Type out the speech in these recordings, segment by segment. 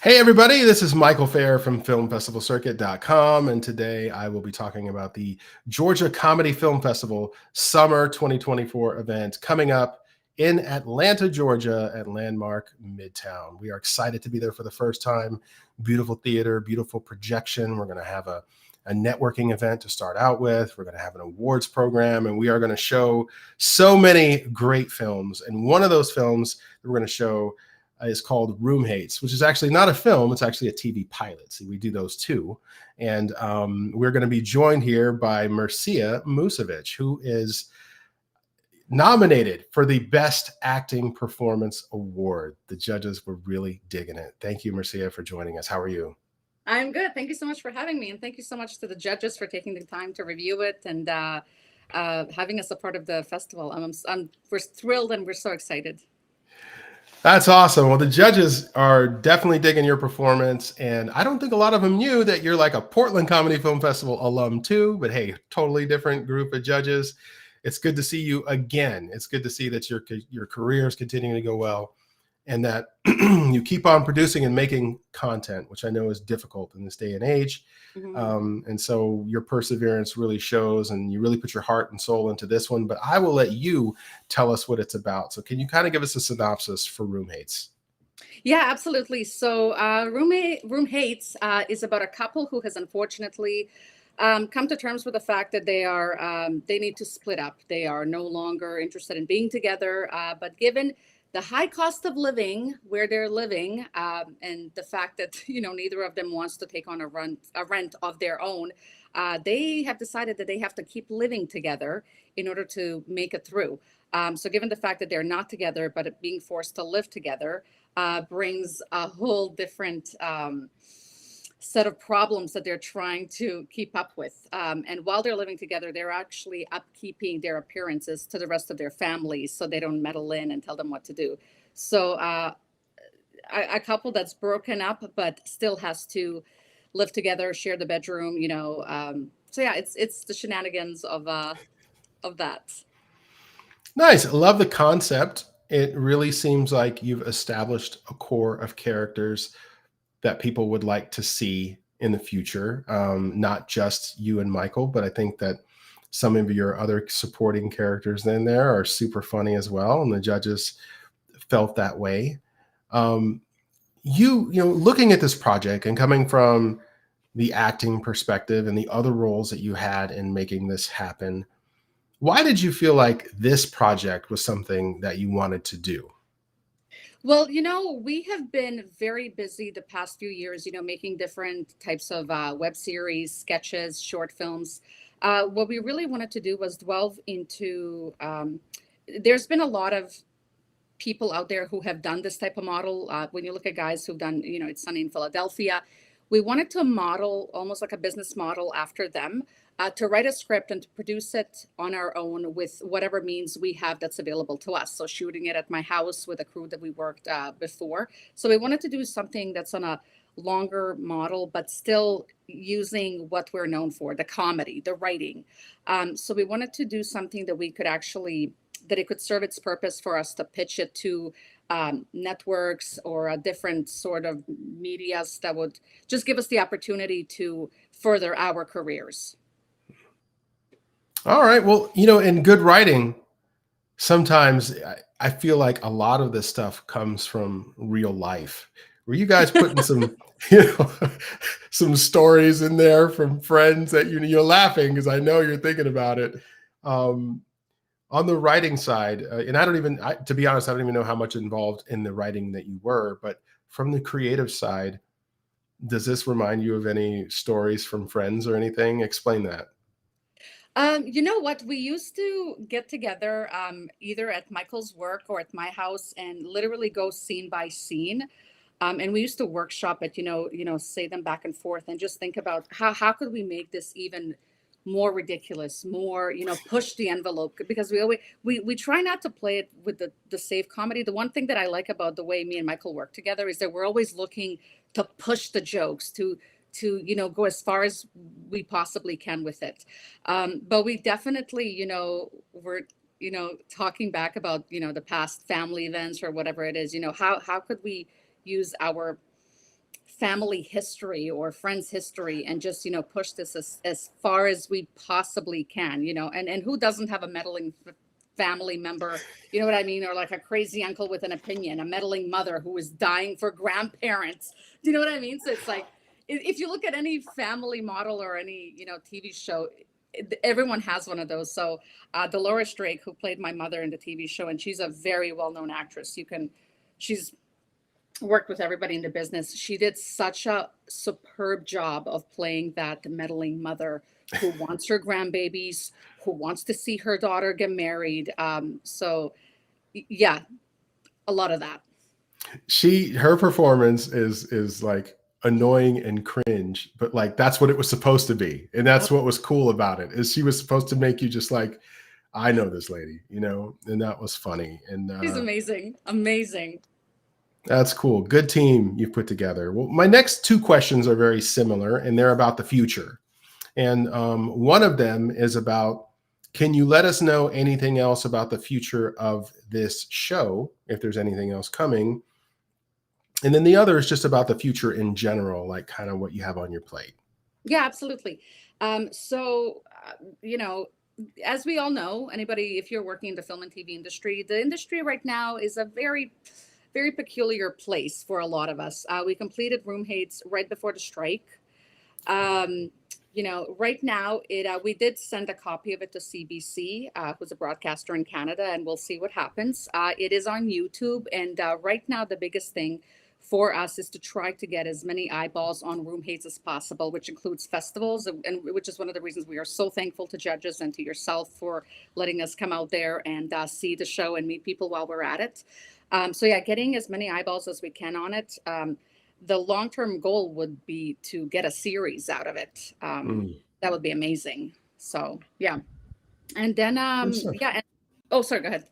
Hey everybody, this is Michael Fair from filmfestivalcircuit.com, and today I will be talking about the Georgia Comedy Film Festival Summer 2024 event coming up in Atlanta, Georgia at Landmark Midtown. We are excited to be there for the first time. Beautiful theater, beautiful projection. We're going to have a networking event to start out with. We're going to have an awards program, and we are going to show so many great films. And one of those films that we're going to show is called Roomhates, which is actually not a film. It's actually a TV pilot. So we do those too. And we're going to be joined here by Mersiha Musovic, who is nominated for the Best Acting Performance Award. The judges were really digging it. Thank you, Mersiha, for joining us. How are you? I'm good. Thank you so much for having me. And thank you so much to the judges for taking the time to review it and having us a part of the festival. We're thrilled and we're so excited. That's awesome. Well, the judges are definitely digging your performance, and I don't think a lot of them knew that you're like a Portland Comedy Film Festival alum too. But hey, totally different group of judges. It's good to see you again. It's good to see that your career is continuing to go well, and that you keep on producing and making content, which I know is difficult in this day and age. And so your perseverance really shows, and you really put your heart and soul into this one. But I will let you tell us what it's about. So can you kind of give us a synopsis for Roommates? Yeah, absolutely. So, Roomhates is about a couple who has unfortunately come to terms with the fact that they need to split up. They are no longer interested in being together. But given the high cost of living where they're living, and the fact that neither of them wants to take on a rent of their own, they have decided that they have to keep living together in order to make it through. So, given the fact that they're not together but being forced to live together, brings a whole different set of problems that they're trying to keep up with. And while they're living together, they're actually upkeeping their appearances to the rest of their families so they don't meddle in and tell them what to do. So, a couple that's broken up but still has to live together, share the bedroom. So yeah, it's the shenanigans of that. Nice. I love the concept. It really seems like you've established a core of characters that people would like to see in the future. Not just you and Michael, but I think that some of your other supporting characters in there are super funny as well, and the judges felt that way. Um, looking at this project and coming from the acting perspective and the other roles that you had in making this happen, why did you feel like this project was something that you wanted to do? Well, we have been very busy the past few years, making different types of web series, sketches, short films. What we really wanted to do was delve into, there's been a lot of people out there who have done this type of model. When you look at guys who've done, It's Sunny in Philadelphia, we wanted to model almost like a business model after them, to write a script and to produce it on our own with whatever means we have that's available to us. So shooting it at my house with a crew that we worked before. So we wanted to do something that's on a longer model, but still using what we're known for, the comedy, the writing. So we wanted to do something that we could actually that it could serve its purpose for us to pitch it to networks or a different sort of medias that would just give us the opportunity to further our careers. All right. Well, in good writing, sometimes I feel like a lot of this stuff comes from real life. Were you guys putting some, you know, some stories in there from friends that you're laughing because I know you're thinking about it. Um, on the writing side, and to be honest, I don't even know how much involved in the writing that you were, but from the creative side, does this remind you of any stories from friends or anything? Explain that. You know what? We used to get together either at Michael's work or at my house and literally go scene by scene. And we used to workshop it, say them back and forth and just think about how could we make this even more ridiculous, more, push the envelope because we try not to play it with the safe comedy. The one thing that I like about the way me and Michael work together is that we're always looking to push the jokes to go as far as we possibly can with it. But we definitely, we're talking back about the past family events or whatever it is. How could we use our family history or friends history and just, push this as far as we possibly can, and who doesn't have a meddling family member, you know what I mean? Or like a crazy uncle with an opinion, a meddling mother who is dying for grandparents. Do you know what I mean? So it's like, if you look at any family model or any, TV show, everyone has one of those. So Dolores Drake, who played my mother in the TV show, and she's a very well-known actress. She's worked with everybody in the business. She did such a superb job of playing that meddling mother who wants her grandbabies, who wants to see her daughter get married. So yeah, a lot of that. Her performance is like annoying and cringe, but like that's what it was supposed to be. And that's what was cool about it, is she was supposed to make you just like, I know this lady, and that was funny. And she's amazing. Amazing. That's cool. Good team you've put together. Well, my next two questions are very similar, and they're about the future. And one of them is about, can you let us know anything else about the future of this show, if there's anything else coming? And then the other is just about the future in general, like kind of what you have on your plate. Yeah, absolutely. So, as we all know, anybody, if you're working in the film and TV industry, the industry right now is a very, very peculiar place for a lot of us. We completed Roomhates right before the strike. Right now, we did send a copy of it to CBC, who's a broadcaster in Canada, and we'll see what happens. It is on YouTube, and right now, the biggest thing for us is to try to get as many eyeballs on Roomhates as possible, which includes festivals, and which is one of the reasons we are so thankful to judges and to yourself for letting us come out there and see the show and meet people while we're at it. So yeah, getting as many eyeballs as we can on it. The long-term goal would be to get a series out of it. That would be amazing. So yeah. And then yeah. Oh, sorry, go ahead.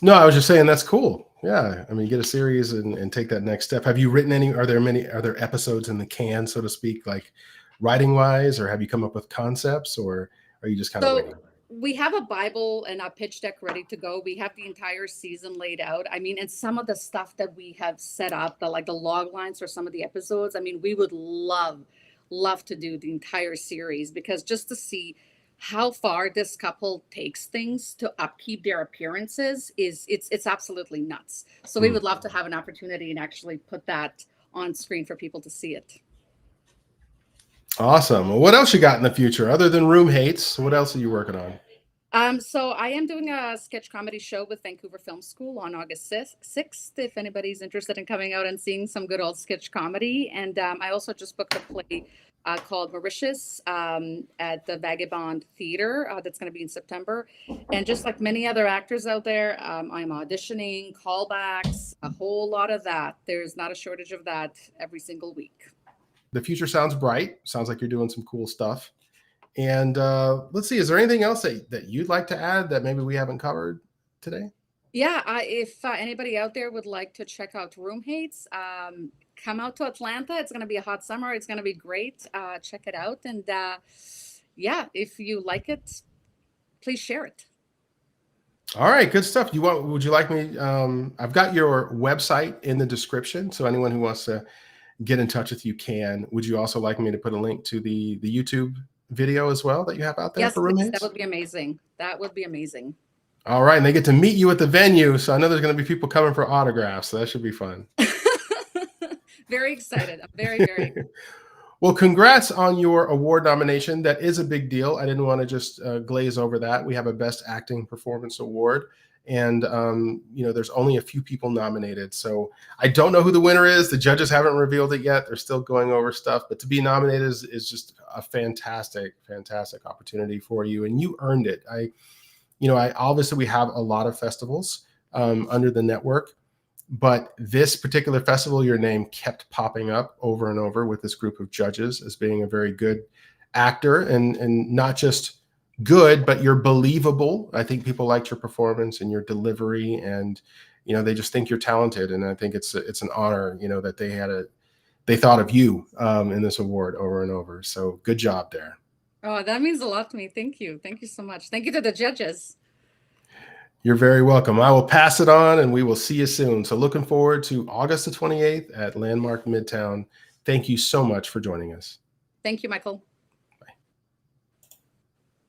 No, I was just saying that's cool. Yeah. I mean, get a series and take that next step. Have you written any, are there episodes in the can, so to speak, like writing wise, or have you come up with concepts, or are you just kind of waiting? We have a Bible and a pitch deck ready to go. We have the entire season laid out. I mean, and some of the stuff that we have set up, the log lines for some of the episodes, I mean, we would love to do the entire series, because just to see how far this couple takes things to upkeep their appearances it's absolutely nuts. So we would love to have an opportunity and actually put that on screen for people to see it. Awesome. Well, what else you got in the future other than Roomhates? What else are you working on? So I am doing a sketch comedy show with Vancouver Film School on August 6th, if anybody's interested in coming out and seeing some good old sketch comedy. And I also just booked a play called Mauritius at the Vagabond Theater that's going to be in September. And just like many other actors out there, I'm auditioning, callbacks, a whole lot of that. There's not a shortage of that every single week. The future sounds bright. Sounds like you're doing some cool stuff. And let's see, is there anything else that you'd like to add that maybe we haven't covered today? Yeah, if anybody out there would like to check out Roomhates, come out to Atlanta. It's going to be a hot summer. It's going to be great. Check it out. And yeah, if you like it, please share it. All right, good stuff. Would you like me? I've got your website in the description, so anyone who wants to get in touch with you can. Would you also like me to put a link to the YouTube video as well that you have out there? Yes, for Roomhates? That would be amazing. That would be amazing. All right, and they get to meet you at the venue, so I know there's going to be people coming for autographs, so that should be fun. Very excited. I'm very, very. Well, congrats on your award nomination. That is a big deal. I didn't want to just glaze over that. We have a Best Acting Performance Award, and there's only a few people nominated. So I don't know who the winner is. The judges haven't revealed it yet. They're still going over stuff. But to be nominated is just a fantastic, fantastic opportunity for you, and you earned it. I obviously we have a lot of festivals under the network. But this particular festival, your name kept popping up over and over with this group of judges as being a very good actor, and not just good, but you're believable. I think people liked your performance and your delivery, and they just think you're talented. And I think it's an honor, that they thought of you in this award over and over. So good job there. Oh, that means a lot to me. Thank you. Thank you so much. Thank you to the judges. You're very welcome. I will pass it on, and we will see you soon. So looking forward to August the 28th at Landmark Midtown Thank you so much for joining us. Thank you, Michael.